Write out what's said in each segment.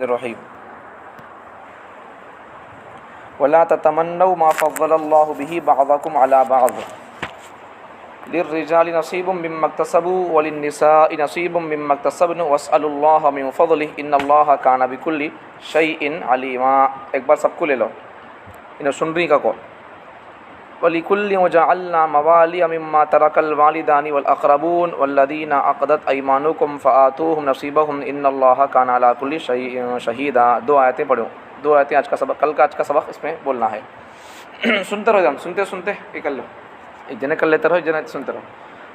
रहीम वला ततमन्नौ मा फ़ज़्ज़लल्लाहु बिही बअज़कुम अला बअज़ लिर्रिजालि नसीबुम मिम्मा इक्तसबू वलिन्निसाइ नसीबुम मिम्मा इक्तसब्न वस्अलुल्लाह मिन फ़ज़लिहि इन्नल्लाह काना बिकुल्लि शैइन अलीमा। एक बार सबको ले लो, इन्हें सुन रही का कौल। वलिकुल्लि वजअलना मवालिय मिम्मा तरकल वालिदानि वल अक़रबून वल्लज़ीना अक़दत अयमानुकुम फ़आतूहुम नसीबहुम इन्नल्लाह काना अला कुल्लि शैइन शहीदा। दो आयतें पढ़ो, दो आयतें आज का सबक, कल का आज का सबक इसमें बोलना है। सुनते रहो, हम सुनते सुनते ये कर लो, एक जने कर लेते रहो, एक जने सुनते रहो।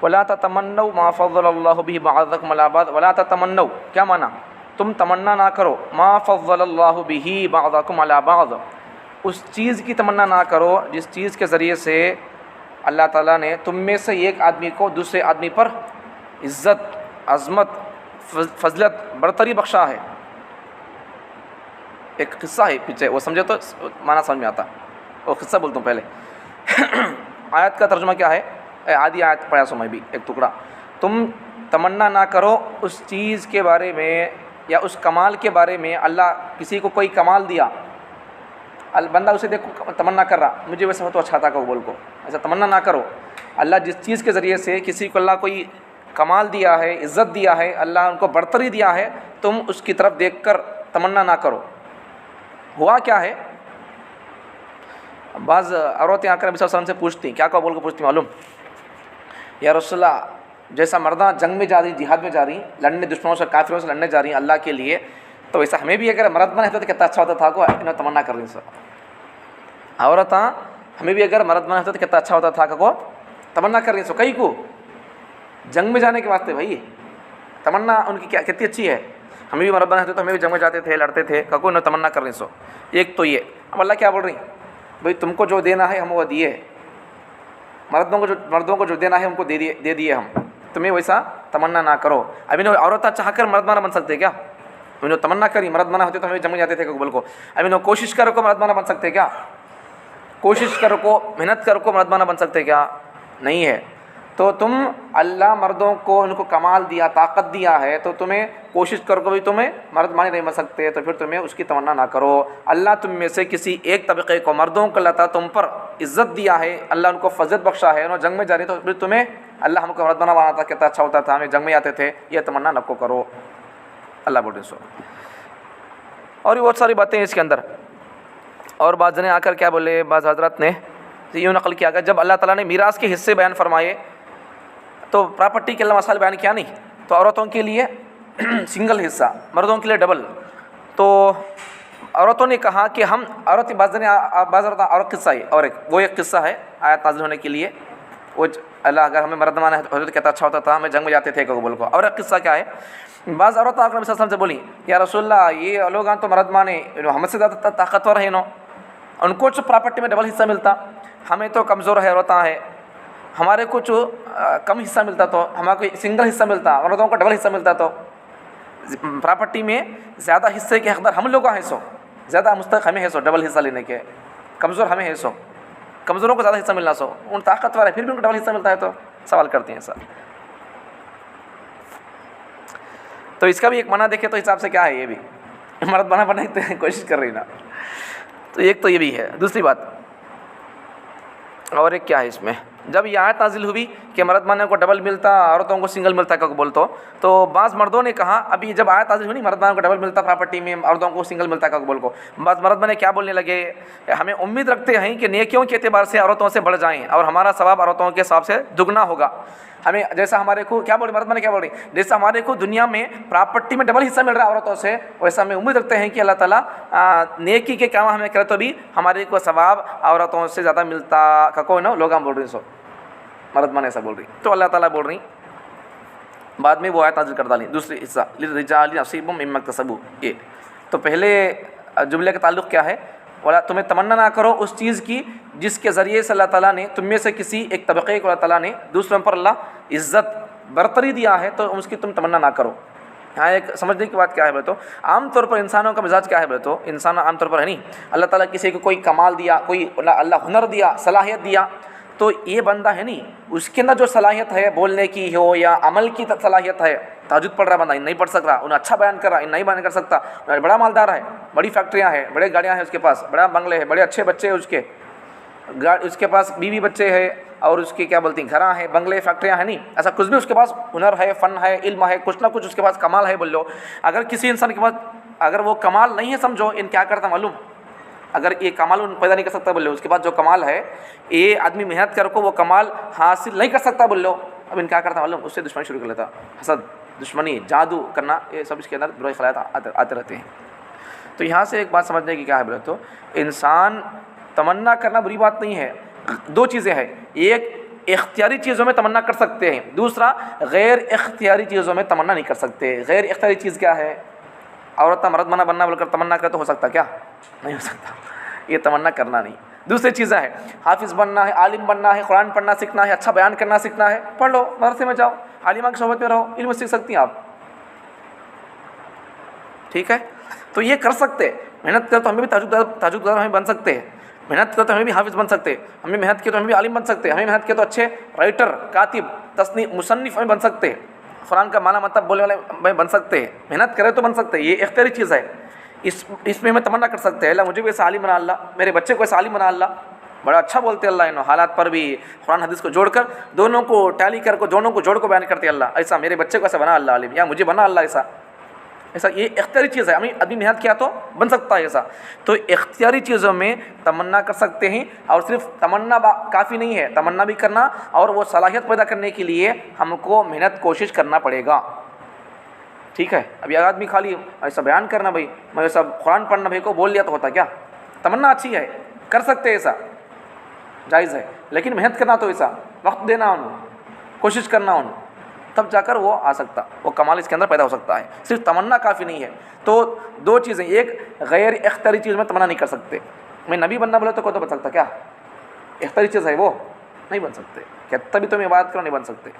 वला ततमन्नौ मा फ़ज़्ज़लल्लाहु बिही बअज़कुम अला बअज़। वला ततमन्नौ क्या माना, तुम तमन्ना ना करो, मा फ़ज़्ज़लल्लाहु बिही बअज़कुम अला बअज़, उस चीज़ की तमन्ना ना करो जिस चीज़ के ज़रिए से अल्लाह ताला ने तुम में से एक आदमी को दूसरे आदमी पर इज़्ज़त, अज़मत, फजलत, बरतरी बख्शा है। एक किस्सा है पीछे, वो समझे तो माना समझ में आता। वो किस्सा बोलता हूँ पहले। आयत का तर्जुमा क्या है, आधी आयत पढ़ा सो मैं भी एक टुकड़ा। तुम तमन्ना ना करो उस चीज़ के बारे में या उस कमाल के बारे में, अल्लाह किसी को कोई कमाल दिया, बंदा उसे देखो तमन्ना कर रहा, मुझे वैसा हो तो अच्छा था को बोल को, ऐसा तमन्ना ना करो। अल्लाह जिस चीज़ के ज़रिए से किसी को अल्लाह कोई कमाल दिया है, इज़्ज़त दिया है, अल्लाह उनको बरतरी दिया है, तुम उसकी तरफ देखकर तमन्ना ना करो। हुआ क्या है, बाज़ औरतें आकर नबी सल्लल्लाहु अलैहि वसल्लम से पूछती, क्या बोल को पूछती मालूम, या रसूलल्लाह जैसा मर्दा जंग में जा रही, जिहाद में जा रही, लड़ने, दुश्मनों से, काफिरों से लड़ने जा रही अल्लाह के लिए, तो वैसा हमें भी अगर मर्द बना होता तो कितना अच्छा होता था को इन्हें तमन्ना कर रही सर। औरत हमें भी अगर मर्द बना होता तो कितना अच्छा होता था को तमन्ना कर रही सो। कई को जंग में जाने के वास्ते भाई तमन्ना उनकी क्या कितनी अच्छी है, हमें भी मर्द बना होते तो हमें भी जंग में जाते थे, लड़ते थे, kako इन्हें तमन्ना कर रही सो। एक तो ये, अब अल्लाह क्या बोल रही, भाई तुमको जो देना है हम वो दिए, मर्दों को जो देना है उनको दे दिए हम, तुम्हें वैसा तमन्ना ना करो। अभी नहीं औरत चाहकर मर्द बना बन सकते क्या, इन्होंने तमन्ना करी मर्द बना होते तो हमें जंग में जाते थे कबूल को। अभी इन्होंने कोशिश करो को मर्द बना बन सकते क्या, कोशिश करो को, मेहनत करो को मर्द बना बन सकते क्या, नहीं है। तो तुम अल्लाह मर्दों को उनको कमाल दिया, ताकत दिया है, तो तुम्हें कोशिश करो भी तुम्हें मर्द माने नहीं बन सकते, तो फिर तुम्हें उसकी तमन्ना ना करो। अल्लाह तुम में से किसी एक तबक़े को, मर्दों को अल्लाह तुम पर इज़्ज़त दिया है, अल्लाह उनको फजलत बख्शा है, उन्होंने जंग में जा रही, तो फिर तुम्हें अल्लाह हमको मर्द बना बनाता कितना अच्छा होता था, हमें जंग में आते थे, यह तमन्ना नको करो। अल्लाह बोल रहे सो। और भी बहुत सारी बातें हैं इसके अंदर। और बाज़ ने आकर क्या बोले, बाज़ हज़रत ने यूँ नकल किया, जब अल्लाह ताला ने मीरास के हिस्से बयान फरमाए तो प्रॉपर्टी के अल्लाह मसाले बयान किया नहीं, तो औरतों के लिए सिंगल हिस्सा, मर्दों के लिए डबल। तो औरतों ने कहा कि हम औरत, और किस्सा है, और वो एक किस्सा है आयत नाज़िल होने के लिए, वो अल्लाह अगर हमें मर्द माना होता तो कहता अच्छा होता था, हमें जंग में जाते थे कबूल को। और एक किस्सा क्या है, बाज़ औरत आकर नबी सल्लल्लाहु अलैहि वसल्लम से बोली, या रसूलल्लाह ये लोग तो मर्द माने हमसे ज़्यादा ताकतवर है, उनको जो प्रॉपर्टी में डबल हिस्सा मिलता, हमें तो कमज़ोर है, औरत है, हमारे कुछ कम हिस्सा मिलता, तो हमारे सिंगल हिस्सा मिलता, औरतों को डबल हिस्सा मिलता, तो प्रॉपर्टी में ज़्यादा हिस्से के हकदार हम लोग हैं, सो ज़्यादा मुस्तहक़ हमें है, सो डबल हिस्सा लेने के, कमज़ोर हमें है, सो कमज़ोरों को ज़्यादा हिस्सा मिलना, सो उन ताकतवर है फिर भी उनको डबल हिस्सा मिलता है, तो सवाल करते हैं सर। तो इसका भी एक मना देखे तो हिसाब से क्या है, ये भी मर्द बना बनने की कोशिश कर रही ना, तो एक तो ये भी है। दूसरी बात और एक क्या है इसमें, जब ये आयत नाजिल हुई कि मर्द माने को डबल मिलता, औरतों को सिंगल मिलता का बोलते, तो बाज़ मर्दों ने कहा, अभी जब आयत नाजिल हुई मर्द माने को डबल मिलता प्रॉपर्टी में, औरतों को सिंगल मिलता का बोल को, बाज़ मर्द माने क्या बोलने लगे, हमें उम्मीद रखते हैं कि नेकियों के एतबार से औरतों से बढ़ जाएँ और हमारा सवाब औरतों के सवाब से दुगना होगा। हमें जैसा हमारे को क्या बोले, मर्द माने क्या बोल रही, जैसा हमारे को दुनिया में प्रॉपर्टी में डबल हिस्सा मिल रहा है औरतों से, वैसा हमें उम्मीद रखते हैं कि अल्लाह ताला नेकी के काम हमें करे तो भी हमारे को सवाब औरतों से ज़्यादा मिलता का कोई ना, लोग हम बोल रही सो मर्द माने ऐसा बोल रही। तो अल्लाह ताला बोल रही, बाद में वो आयत नाज़िल कर डाली, दूसरी हिस्सा लिर्रिजालि नसीबुम मिम्मा इक्तसबू। ये तो पहले जुमले का ताल्लुक़ क्या है, वाला तुम्हें तमन्ना ना करो उस चीज़ की जिसके ज़रिए से अल्लाह ताला ने तुम में से किसी एक तबक़े को अल्लाह ताला ने दूसरों पर अल्लाह इज़्ज़त बरतरी दिया है, तो उसकी तुम तमन्ना ना करो। यहाँ एक समझने की बात क्या है, तो आम तौर पर इंसानों का मिजाज क्या है, तो इंसान आम तौर पर है नहीं, अल्लाह ताला किसी को कोई कमाल दिया, कोई अल्लाह हुनर दिया, सलाहियत दिया, तो ये बंदा है नहीं, उसके अंदर जो सलाहियत है बोलने की हो या अमल की सलाहियत है, ताजुद पढ़ रहा बंदा, इन नहीं पढ़ सक रहा, उन्हें अच्छा बयान कर रहा, इन नहीं बयान कर सकता, बड़ा मालदार है, बड़ी फैक्ट्रियाँ हैं, बड़े गाड़ियाँ हैं उसके पास, बड़ा बंगले है, बड़े अच्छे बच्चे हैं उसके पास बीवी बच्चे हैं और उसकी क्या बोलती हैं घरा है, बंगले फैक्ट्रियाँ हैं, नहीं ऐसा कुछ भी उसके पास हुनर है, फ़न है, इल्म है, कुछ ना कुछ उसके पास कमाल है बोल लो। अगर किसी इंसान के पास अगर वो कमाल नहीं है, समझो इन क्या करता मालूम, अगर ये कमाल उन पैदा नहीं कर सकता बोल लो, उसके पास जो कमाल है ये आदमी मेहनत कर को वो कमाल हासिल नहीं कर सकता बोल लो, अब इन क्या करता मालूम, उससे दुश्मनी शुरू कर लेता, हसद, दुश्मनी, जादू करना, ये सब इसके अंदर बुरे ख्यालात आते रहते हैं। तो यहाँ से एक बात समझने की क्या है बोले तो, इंसान तमन्ना करना बुरी बात नहीं है। दो चीज़ें हैं, एक इख्तियारी चीज़ों में तमन्ना कर सकते हैं, दूसरा गैर इख्तियारी चीज़ों में तमन्ना नहीं कर सकते। गैर इख्तियारी चीज़ क्या है, औरत मर्द बना बनना बोलकर तमन्ना करे तो हो सकता क्या, नहीं हो सकता, ये तमन्ना करना नहीं। दूसरी चीज़ें हैं, हाफिज़ बनना है, आलिम बनना है, कुरान पढ़ना सीखना है, अच्छा बयान करना सीखना है, पढ़ लो, मदरसे में जाओ, आलिमा की सोहबत में रहो, इल्म सीख सकती हैं आप, ठीक है। तो ये कर सकते, मेहनत कर तो हमें भी ताजुद्दार हमें बन सकते हैं, मेहनत कर तो हमें भी हाफिज़ बन सकते हैं, हमें मेहनत किए तो हमें भी आलिम बन सकते हैं, हमें मेहनत किए तो अच्छे राइटर, कातिब, तस्नीफ, मुसन्निफ हमें बन सकते हैं, कुरान का माना मतलब बोलने वाले बन सकते हैं, मेहनत करें तो बन सकते हैं। ये इख्तियारी चीज़ है, इसमें हमें तमन्ना कर सकते हैं, अल्लाह मुझे भी ऐसा आलिम बना, अल्लाह मेरे बच्चे को ऐसा आलिम बना, अल्लाह बड़ा अच्छा बोलते हैं, अल्लाह इन हालात पर भी कुरान हदीस को जोड़कर दोनों को टैली कर को दोनों को जोड़ को बयान करते हैं, अल्लाह ऐसा मेरे बच्चे को ऐसा बना अल्लाह आलिम, या मुझे बना अल्लाह ऐसा ऐसा। ये इख्तियारी चीज़ है, हमें आदमी मेहनत किया तो बन सकता है ऐसा। तो इख्तियारी चीज़ों में तमन्ना कर सकते हैं, और सिर्फ तमन्ना काफ़ी नहीं है, तमन्ना भी करना और वो सलाहियत पैदा करने के लिए हमको मेहनत कोशिश करना पड़ेगा, ठीक है। अभी आदमी खाली ऐसा बयान करना भाई मैं ऐसा कुरान पढ़ना भाई को बोल लिया तो होता क्या, तमन्ना अच्छी है, कर सकते हैं, ऐसा जायज़ है, लेकिन मेहनत करना तो ऐसा वक्त देना उन्हें, कोशिश करना उन्हें, तब जाकर वो आ सकता, वो कमाल इसके अंदर पैदा हो सकता है। सिर्फ तमन्ना काफ़ी नहीं है। तो दो चीज़ें, एक गैर इख्तियारी चीज़ में तमन्ना नहीं कर सकते, मैं नबी बनना बोले तो कोई तो बन सकता क्या, इख्तियारी चीज़ है वो नहीं बन सकते, क्या तभी तो मैं बात करो नहीं बन सकते।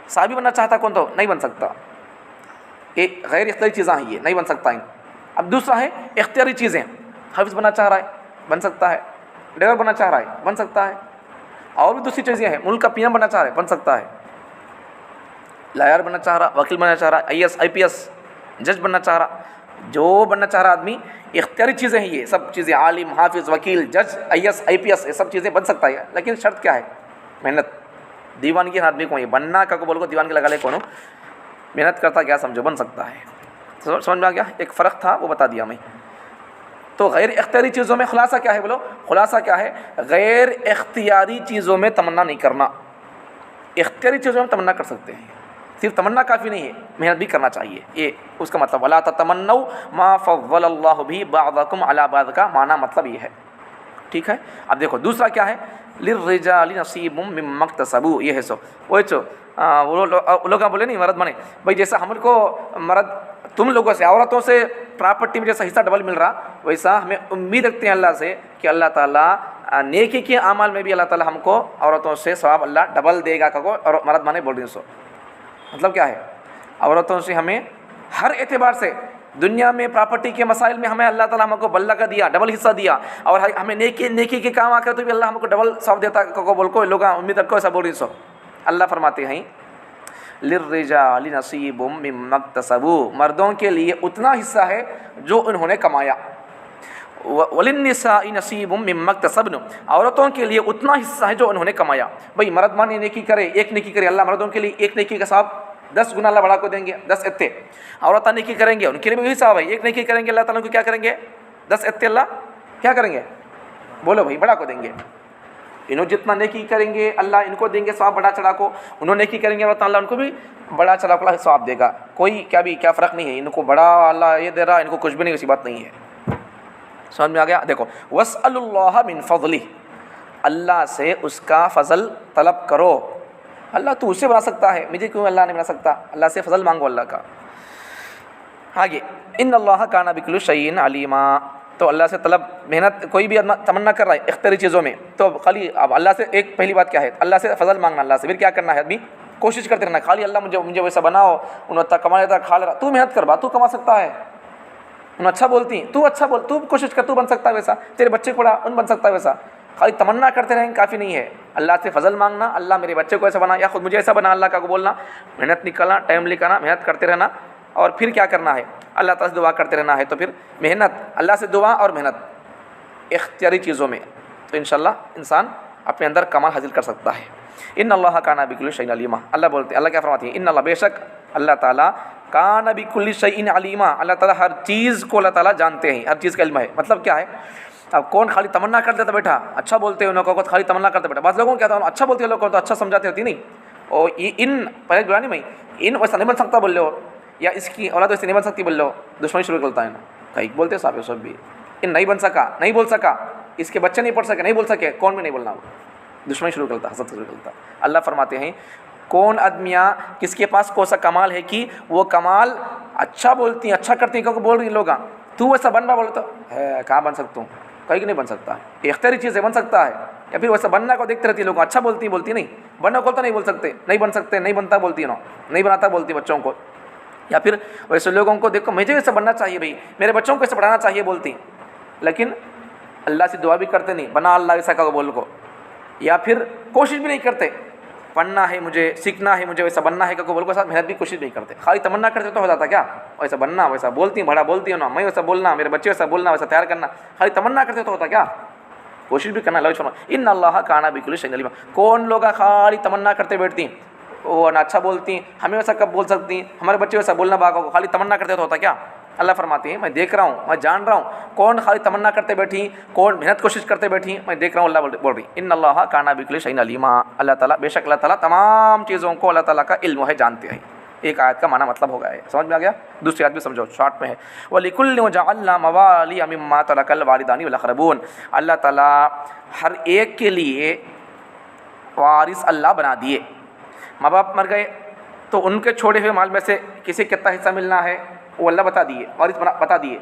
साहबी बनना चाहता कौन तो नहीं बन सकता, एक गैर इख्तियारी चीज़ें हैं ये नहीं बन सकता है। अब दूसरा है इख्तियारी चीज़ें, हाफिज़ बनना चाह रहा है बन सकता है, ड्राइवर बनना चाह रहा है बन सकता है, और भी दूसरी चीज़ें हैं, मुल्क का पीएम बनना चाह रहा है बन सकता है, लायर बनना चाह रहा, वकील बनना चाह रहा, IAS IPS जज बनना चाह रहा, जो बनना चाह रहा आदमी, इख्तियारी चीज़ें हैं ये सब चीज़ें, आलिम, हाफिज़, वकील, जज, IAS IPS ये सब चीज़ें बन सकता है, लेकिन शर्त क्या है, मेहनत। दीवानगी आदमी को ये बनना का को बोलो दीवानगी लगा ले कौन, मेहनत करता क्या समझो बन सकता है। समझ में आ गया, एक फ़र्क था वो बता दिया मैं। तो गैर इख्तियारी चीज़ों में खुलासा क्या है बोलो, खुलासा क्या है, गैर इख्तियारी चीज़ों में तमन्ना नहीं करना, इख्तियारी चीज़ों में तमन्ना कर सकते हैं, सिर्फ तमन्ना काफ़ी नहीं है, मेहनत भी करना चाहिए, ये उसका मतलब वला ततमन्नौ मा फव्वलल्लाहु बिही बअदकुम अला बअद का माना मतलब ये है, ठीक है। अब देखो दूसरा क्या है, लिर्रिजालि नसीबुम मिम्मा इक्तसबू, ये है सो वो वो लोग बोले नहीं मर्द बने भाई, जैसा हमको मर्द तुम लोगों से औरतों से प्रॉपर्टी में जैसा हिस्सा डबल मिल रहा, वैसा हमें उम्मीद रखते हैं अल्लाह से कि अल्लाह ताला नेकी के अमाल में भी अल्लाह ताला हमको औरतों से सवाब अल्लाह डबल देगा को, और मर्द बने बोल रही सो मतलब क्या है, औरतों से हमें हर एतबार से दुनिया में प्रॉपर्टी के मसाइल में हमें अल्लाह ताला हमको बल्ला का दिया, डबल हिस्सा दिया, और हमें नेकी के काम आकर तो भी अल्लाह हमको डबल सवाब देता को बोल को लोग उम्मीद रखो, ऐसा बोल रही सो। अल्लाह फरमाते हैं लिर्रिजालि नसीबुम मिम्मा इक्तसबू, मर्दों के लिए उतना हिस्सा है जो उन्होंने कमाया, वलिन्निसाई नसीबुम मिम्मा इक्तसबन, औरतों के लिए उतना हिस्सा है जो उन्होंने कमाया। भाई मर्द माने नेकी करे, एक नेकी करे, अल्लाह मर्दों के लिए एक नेकी का सवाब 10 गुना अल्लाह बढ़ा को देंगे, 10 एत्ते। औरतें नेकी करेंगे उनके लिए भी वही सवाब है, एक नेकी करेंगे अल्लाह ताला को क्या करेंगे, 10 एत्ते अल्लाह क्या करेंगे, बोलो भाई बढ़ा को देंगे। इन्होंने जितना नेकी करेंगे अल्लाह इनको देंगे सवाब बढ़ा चढ़ा को, उन्होंने नेकी करेंगे अल्लाह उनको भी बड़ा चढ़ा को सवाब देगा, कोई क्या फ़र्क नहीं है, इनको बड़ा अल्लाह ये दे रहा, इनको कुछ भी नहीं, ऐसी बात नहीं है। समझ में आ गया। देखो वस्अलुल्लाह मिन फ़ज़लिह, अल्लाह से उसका फ़ज़ल तलब करो, अल्लाह तू उससे बना सकता है, मुझे क्यों अल्लाह नहीं बना सकता, अल्लाह से फ़ज़ल मांगो अल्लाह का। आगे इन्नल्लाह काना बिकुल्लि शैइन अलीमा, तो अल्लाह से तलब मेहनत कोई भी तमन्ना कर रहा है इख्तियारी चीज़ों में, तो खाली अब अल्लाह से एक पहली बात क्या है, अल्लाह से फ़ज़ल मांगना, अल्लाह से फिर क्या करना है, आदमी कोशिश करते रहना, खाली अल्लाह मुझे वैसा बनाओ, उन्हें इतना कमा लेता खा ले रहा, तू मेहनत कर बा, तू कमा सकता है, उन्हें अच्छा बोलती तू अच्छा बोल, तू कोशिश कर, तू बन सकता है वैसा, तेरे बच्चे को उन बन सकता है वैसा, खाली तमन्ना करते रहेंगे काफ़ी नहीं है। अल्लाह से फजल मांगना, अल्लाह मेरे बच्चे को ऐसा बना या खुद मुझे ऐसा बना, अल्लाह का को बोलना, मेहनत निकालना, टाइम निकालना, मेहनत करते रहना, और फिर क्या करना है, अल्लाह ताला से दुआ करते रहना है। तो फिर मेहनत, अल्लाह से दुआ और मेहनत इख्तियारी चीज़ों में, तो इंशाअल्लाह इंसान अपने अंदर कमाल हासिल कर सकता है। इन अल्लाह काना बिकुल्लि शैइन अलीमा, अल्लाह बोलते हैं, अल्लाह क्या फरमाती है, इन अल्लाह बेशक अल्लाह ताला काना बिकुल्लि शैइन अलीमा, अल्लाह ताला हर चीज़ को अल्लाह ताला जानते हैं, हर चीज़ का इल्म है। मतलब क्या है, अब कौन खाली तमन्ना करते था बैठा, अच्छा बोलते हैं उन लोगों को, खाली तमन्ना करते बैठा। बात लोगों को क्या था, अच्छा बोलते हैं लोगों को तो अच्छा समझाते होती नहीं, और इन पहले बुरा नहीं, मैं इन वैसा नहीं बन सकता बोल लो, या इसकी औलाद वैसे नहीं बन सकती बोल लो, दुश्मनी शुरू करता है ना, कहीं बोलते साहब सब भी, इन नहीं बन सका, नहीं बोल सका, इसके बच्चे नहीं पढ़ सके, नहीं बोल सके, कौन भी नहीं बोलना, वो दुश्मनी शुरू करता, हसद शुरू करता। अल्लाह फरमाते हैं कौन आदमियाँ किसके पास कौन सा कमाल है कि वो कमाल अच्छा बोलती हैं, अच्छा करती हैं, क्योंकि बोल रही लोग तू वैसा बनना बोले तो है, कहाँ बन सकता हूँ, कहीं नहीं बन सकता है, इख्तियारी चीज़ है, बन सकता है। या फिर वैसा बनना को देखते रहती है लोग, अच्छा बोलती नहीं, बनना को तो नहीं बोल सकते, नहीं बन सकते, नहीं बनता बोलती है ना, नहीं बनाता बोलती बच्चों को। या फिर वैसे लोगों को देखो मुझे वैसा बनना चाहिए भाई, मेरे बच्चों को ऐसे पढ़ाना चाहिए बोलती, लेकिन अल्लाह से दुआ भी करते नहीं, बना अल्लाह ऐसा का बोल को, या फिर कोशिश भी नहीं करते, पढ़ना है मुझे, सीखना है मुझे, वैसा बनना है का बोल को, साथ मेहनत भी कोशिश नहीं करते, खाली तमन्ना करते तो हो जाता क्या, वैसा बनना, वैसा बोलती बड़ा बोलती हो ना, मैं वैसा बोलना, मेरे बच्चे वैसा बोलना, वैसा तैयार करना, खाली तमन्ना करते तो होता क्या, कोशिश भी करना। अल्लाह इन अल्लाह काना बिकुल्लि शैइन अलीमा, कौन लोग खाली तमन्ना करते बैठती, वो ना अच्छा बोलती, हमें वैसा कब बोल सकती, हमारे बच्चे वैसा बोलना बागों को, खाली तमन्ना करते तो होता क्या। अल्लाह फरमाते हैं मैं देख रहा हूँ, मैं जान रहा हूँ, कौन खाली तमन्ना करते बैठी, कौन मेहनत कोशिश करते बैठी, मैं देख रहा हूँ। अल्लाह बोल रही इन अल्लाह काना बिकुल्लि शैइन अलीमा, अल्लाह ताला बेशक अल्लाह ताला तमाम चीज़ों को अल्लाह ताला का इल्म है, जानते हैं। एक आयत का माना मतलब हो गया है, समझ में आ गया। दूसरी आयत भी समझो, शॉर्ट में है, वलिकुल्लिन जअलना मवालिया मिम्मा तरकल वालिदानी वल अक़रबून, अल्लाह ताला हर एक के लिए वारिस अल्लाह बना दिए। माँ बाप मर गए तो उनके छोड़े हुए माल में से किसे कितना हिस्सा मिलना है वो अल्लाह बता दिए, वारिस बता दिए।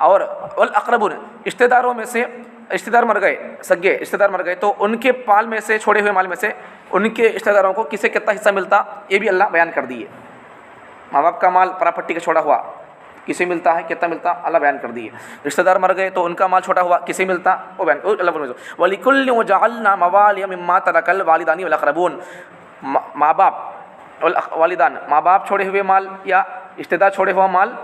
और वल अक़रबून, रिश्तेदारों में से रिश्तेदार मर गए, सगे रिश्तेदार मर गए तो उनके पाल में से, छोड़े हुए माल में से उनके रिश्तेदारों को किसे कितना हिस्सा मिलता, ये भी अल्लाह बयान कर दिए। माँ बाप का माल प्रॉपर्टी का छोड़ा हुआ किसे मिलता है, कितना मिलता, अल्लाह बयान कर दिए। रिश्तेदार मर गए तो उनका माल छोटा हुआ किसे मिलता, वो बयान अल्लाह बोल। वलिकुल्लिन जअलना मवालिया मिम्मा तरकल वालिदानी वल अक़रबून, माँ बाप वालिदान, माँ बाप छोड़े हुए माल या रिश्तेदार छोड़े हुआ माल,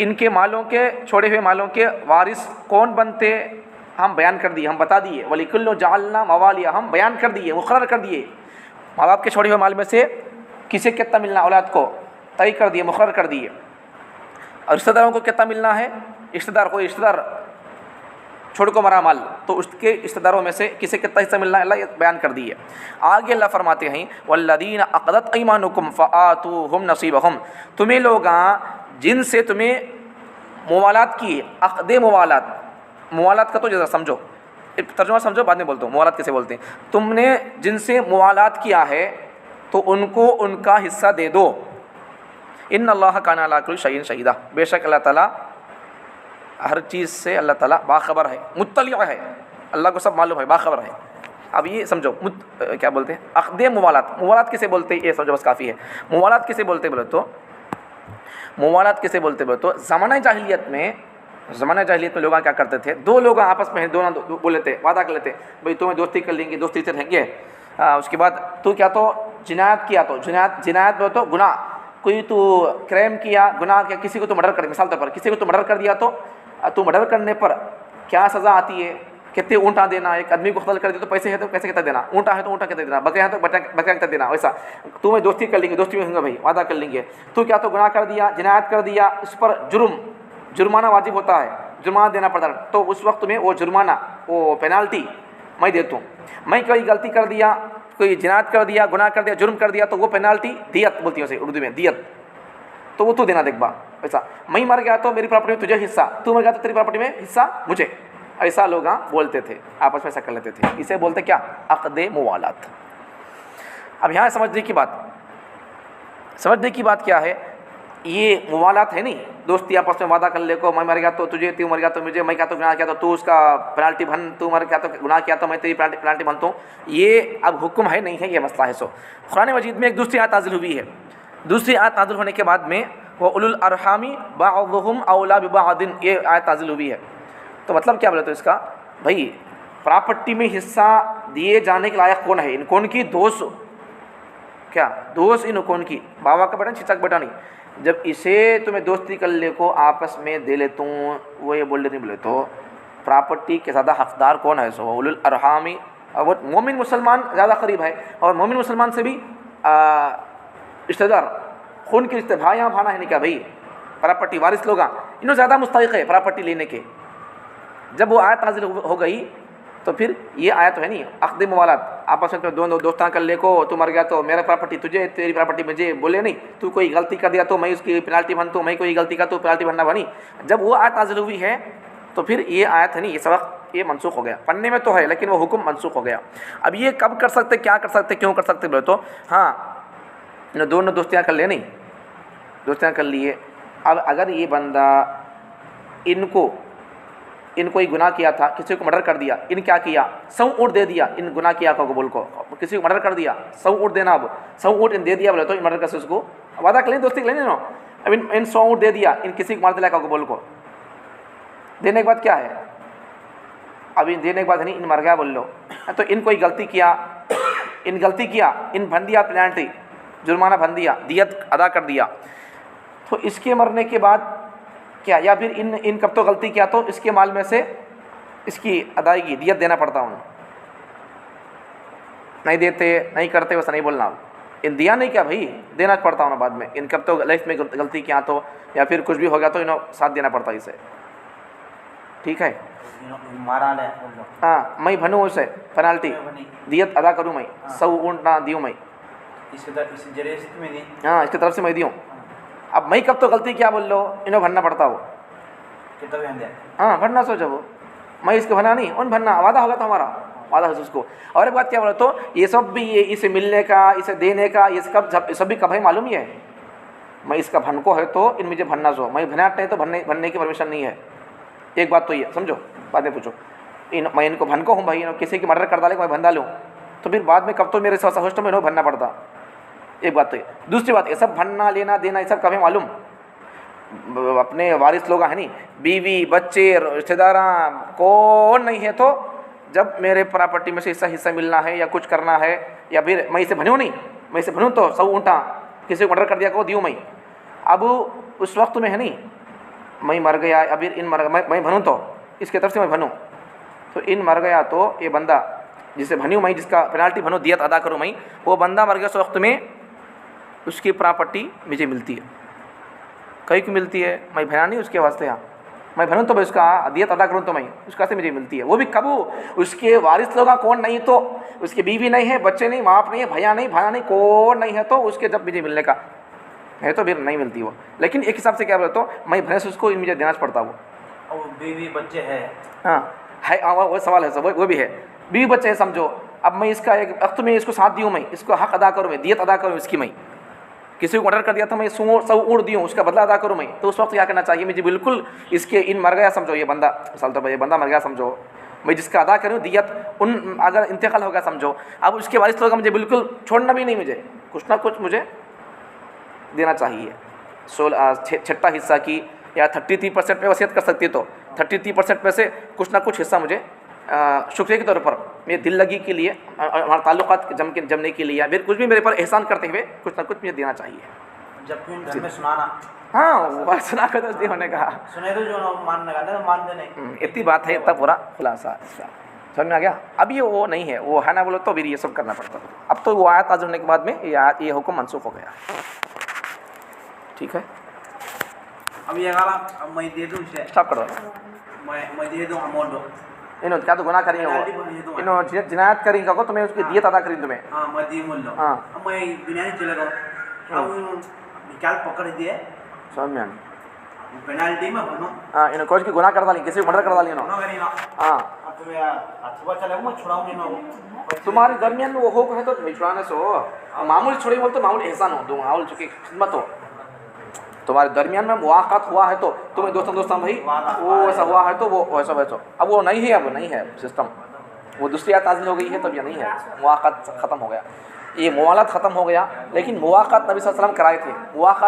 इनके मालों के, छोड़े हुए मालों के वारिस कौन बनते, हम बयान कर दिए, हम बता दिए। वलिकुल्लिन जअलना मवालिया, हम बयान कर दिए, मुक़र्रर कर दिए। माँ बाप के छोड़े हुए माल में से किसे कितना मिलना औलाद को तय कर दिए, मुक़र्रर कर दिए। और रिश्तेदारों को कितना मिलना है, रिश्तेदार कोई रिश्तेदार छोड़ को मरा माल तो उसके रिश्तेदारों में से किसे कितना हिस्सा मिलना है, अल्लाह ये बयान कर दी है। आगे अल्लाह फरमाते हैं वल्लदीन अक़दत अयमानुकुम फ़आतूहुम नसीबहुम, तुम्हें लोग जिनसे तुम्हें मुवालात की, अक़दे मुवालात का तो जैसा समझो, तर्जुमा समझो, बाद में बोलता हूँ मुवालात कैसे बोलते हैं। तुमने जिनसे मुवालात किया है तो उनको उनका हिस्सा दे दो। इन अल्लाह काना अला कुल्लि शैइन शहीदा, बेशक अल्लाह ताला हर चीज़ से अल्लाह ताला बाखबर है, मुत्तलिअ है, अल्लाह को सब मालूम है, बाखबर है। अब ये समझो क्या बोलते हैं अक़दे मुवालात किसे बोलते हैं, ये समझो बस काफ़ी है। मुवालात किसे बोलते बोले तो, मुवालात किसे बोलते बोले तो ज़माना जाहिलियत में लोग क्या करते थे, दो लोग आपस में दोनों बोले थे, वादा कर लेते भाई तुम्हें दोस्ती कर लेंगे, दोस्ती से रहेंगे। उसके बाद तू क्या तो जिनायत किया, तो जिनायत बोले तो गुनाह, कोई तू क्राइम किया, गुनाह किया, किसी को तो मर्डर कर, मिसाल तौर पर किसी को तो मर्डर कर दिया तो तू मर्डर करने पर क्या सज़ा आती है, कितने ऊँटा देना, एक आदमी को कत्ल कर दिया तो पैसे है तो पैसे कितना देना, ऊँटा है तो ऊँटा कितना देना, बकरा है तो बकरा कितना देना। वैसा तुम्हें दोस्ती कर लेंगे, दोस्ती में होंगे भाई, वादा कर लेंगे। तू क्या तो गुनाह कर दिया, जिनायत कर दिया, इस पर जुर्माना वाजिब होता है, जुर्माना देना पड़ता है, तो उस वक्त में वो जुर्माना, वो पेनाल्टी मैं देता हूँ। मैं कोई गलती कर दिया, कोई जिनायत कर दिया, गुनाह कर दिया, जुर्म कर दिया, तो वो पेनाल्टी दियत बोलती है उसे उर्दू में, दियत, तो वो तू देना देखबा। ऐसा मैं मर गया तो मेरी प्रॉपर्टी में तुझे हिस्सा, तू मर गया तो तेरी प्रॉपर्टी में हिस्सा मुझे, ऐसा लोग बोलते थे, आपस में ऐसा कर लेते थे। इसे बोलते क्या, अक़दे मुवालात। अब यहाँ समझने की बात क्या है, ये मुवालात है नहीं, दोस्ती आपस में वादा कर ले को, मैं मर गया तो तुझे, तू मर गया तो मुझे, मैं क्या तो गुनाह किया तो तू उसका पेनाल्टी भन, तू मर गया तो गुनाह किया तो मैं तेरी पेनाल्टी भनता हूँ, ये अब हुक्म है नहीं है, ये मसला है। सो कुरान मजीद में एक दूसरी आयत नाज़िल हुई है। दूसरी आयत नाज़िल होने के बाद में वो उलुल अरहामी बअदुहुम औला बिबअदिन, ये आयत नाज़िल हुई है। तो मतलब क्या बोले तो इसका भाई प्रॉपर्टी में हिस्सा दिए जाने के लायक कौन है? इन कौन की दोष, क्या दोष इन कौन की? बाबा का बेटा चिचा का बेटा नहीं। जब इसे तुम्हें दोस्ती कर ले को आपस में दे ले तुम, वो ये बोल नहीं बोले तो प्रॉपर्टी के ज़्यादा हकदार कौन है? सो उलुल अरहामी, और वो मोमिन मुसलमान ज़्यादा करीब है, और मोमिन मुसलमान से भी रिश्तेदार खून के रिश्ते, भाई यहाँ भाना है नहीं क्या भाई, प्रॉपर्टी वारिस लोग इन्होंने ज़्यादा मुस्तहिक है प्रॉपर्टी लेने के। जब वो आयत नाज़िल हो गई तो फिर ये आयत तो है नहीं, अक़द मुवालात, आपस में दोनों दोस्तां कर ले को, तू मर गया तो मेरा प्रॉपर्टी तुझे, तेरी प्रॉपर्टी मुझे, बोले नहीं तू कोई गलती कर दिया तो मैं उसकी पेनाल्टी भनता हूँ, मैं कोई गलती का तो पेनाल्टी भरना बनी। जब वो आयत नाज़िल हुई है तो फिर ये आयत है नहीं, ये सबक ये मनसूख हो गया, पढ़ने में तो है लेकिन वो हुक्म मनसूख हो गया। अब ये कब कर सकते, क्या कर सकते, क्यों कर सकते बोले तो हाँ, दोनों दोस्तियाँ कर ले, नहीं दोस्तियाँ कर लिए। अब अगर ये बंदा इनको ही गुनाह किया था, किसी को मर्डर कर दिया, इन क्या किया, 100 ऊँट दे दिया इन गुनाह किया को बोल को, किसी को मर्डर कर दिया 100 ऊँट देना, अब 100 ऊँट इन दे दिया बोले तो इन मर्डर कर से उसको वादा कर लें, दोस्ती कर लें ना। अब इन 100 ऊँट दे दिया, इन किसी को मार दिला को बोल को, देने के बाद क्या है, अब इन देने के बाद नहीं इन मर गया बोल लो तो इन कोई गलती किया, इन गलती किया, इन भन दिया पेनल्टी, जुर्माना भन दिया, दियत अदा कर दिया, तो इसके मरने के बाद क्या, या फिर इन कब तो गलती किया तो इसके माल में से इसकी अदायगी दियत देना पड़ता उन्हें, नहीं देते नहीं करते वैसा नहीं बोलना, इन दिया नहीं क्या भाई, देना पड़ता उन्हें बाद में, इन कब तो लाइफ में गलती किया तो या फिर कुछ भी हो गया तो इन्हें साथ देना पड़ता इसे, ठीक है। हाँ मैं भनूँ उसे पेनाल्टी दियत अदा करूँ मैं, 100 ऊँट ना दूँ मैं, हाँ इसकी तरफ से मैं दूँ। अब मैं कब तो गलती क्या बोल लो, इन्हें भरना पड़ता हो, हाँ भरना सोचो वो, मैं इसको भरना नहीं उन भरना, वादा होगा तो हमारा वादा है उसको। और एक बात क्या बोले तो ये सब भी, ये इसे मिलने का, इसे देने का, ये सब भी कब है मालूम ही है, मैं इसका भन को है तो इन मुझे भरना सो, मैं भना नहीं तो भरने की परमिशन नहीं है। एक बात तो ये समझो, बाद में पूछो, मैं इनको भन को हूँ भाई, किसी की मर्डर कर डाले मैं भन डालूँ तो फिर बाद में कब तो मेरे साथ होस्ट में इन्हों भरना पड़ता, एक बात तो ये। दूसरी बात, ये सब भरना लेना देना ये सब कभी मालूम, अपने वारिस लोग है नहीं, बीवी बच्चे रिश्तेदार कौन नहीं है, तो जब मेरे प्रॉपर्टी में से हिस्सा मिलना है या कुछ करना है, या फिर मैं इसे भनूँ नहीं, मैं इसे भनूँ तो 100 ऊँटा किसी को मर्डर कर दिया को दूँ मैं, अब उस वक्त में है नहीं, मैं मर गया, अभी इन मर मैं भनूँ तो इसके तरफ से मैं भनूँ तो इन मर गया तो ये बंदा जिसे भनूँ मैं, जिसका पेनाल्टी भनूँ दियत अदा करूँ मैं, वो बंदा मर गया उस वक्त में उसकी प्रॉपर्टी मुझे मिलती है, कहीं की मिलती है, मैं भना नहीं उसके वास्ते, यहाँ मैं भनूँ तो भाई उसका दियत अदा करूँ तो मैं उसका से मुझे मिलती है, वो भी कब उसके वारिस लोग कौन नहीं, तो उसकी बीवी नहीं है, बच्चे नहीं, बाप नहीं है, भैया नहीं, भाया नहीं, कौन नहीं है, तो उसके जब मुझे मिलने का है तो फिर नहीं मिलती वो। लेकिन एक हिसाब से क्या बोले तो मैं भैंस उसको मुझे देना पड़ता वो, और बीवी बच्चे है, हाँ है, वो सवाल है सब, वो भी है, बीवी बच्चे है समझो, अब मैं इसका एक वक्त में इसको साथ दूँ, मैं इसको हक अदा करूँ, मैं दियत अदा करूँ इसकी, मैं किसी को मर्डर कर दिया तो मैं 100 ऊँट दूँ, उसका बदला अदा करूँ मैं, तो उस वक्त क्या करना चाहिए मुझे, बिल्कुल इसके इन मर गया समझो, ये बंदा मिसाल तो ये बंदा मर गया समझो, मैं जिसका अदा करूँ दियत, उन अगर इंतकाल हो गया समझो, अब उसके वारिस लोग मुझे बिल्कुल छोड़ना भी नहीं, मुझे कुछ ना कुछ मुझे देना चाहिए, 16 हिस्सा की या 33% में वसीयत कर सकती है तो 33% में से कुछ ना कुछ हिस्सा मुझे शुक्रिया के तौर पर, मेरे दिल लगी के लिए, हमारे ताल्लुकात जमने के लिए, या फिर कुछ भी मेरे पर एहसान करते हुए कुछ ना कुछ मुझे देना चाहिए। जब फिर घर में सुनाना, हाँ वो सुना कर तो होने का, सुने तो जो मानने का नहीं, मानते नहीं, इतनी बात है, इतना पूरा खुलासा समझ में आ गया। अब ये वो नहीं है, वो है ना बोलो तो फिर ये सब करना पड़ता, अब तो वो आयत नाज़िल होने के बाद में ये हुक्म मनसूख हो गया, ठीक है। अब ये अब मैं दे दूँ इसे, स्टॉप कर दो, मैं दे दूँ अमाउंट, इन्होंने क्या तो गुनाह करेंगे वो, इन्होंने जिनायत करेंगे को तुम्हें उसकी दियत अदा करेंगे तुम्हें, हाँ मैं दी बोल लो, हाँ अब मैं बिना चले गया, अब निकाल पकड़ दिए, समझ में आनी, पेनाल्टी में भनो, हाँ इन्होंने कुछ की गुनाह कर डाली, किसी को मर्डर कर डाली इन्होंने, हाँ तुम्हारे दरमियान में वो हो है तो छुड़ाने से हो, मामूल छोड़े बोल तो मामूल एहसान हो, दो मामूल चुकी खिदमत हो, तुम्हारे दरमियान में मुआक़ात हुआ है तो तुम्हें दोस्तों भाई वो ऐसा हुआ है तो वो वैसा वैसा, अब वो नहीं है, अब नहीं है सिस्टम, वो दूसरी आयत नाज़िल हो गई है तब ये नहीं है, मुआक़ात ख़त्म हो गया, ये मुआलात ख़त्म हो गया, लेकिन मुआक़ात नबी सल्लल्लाहु अलैहि वसल्लम कराए थे, मुआक़ात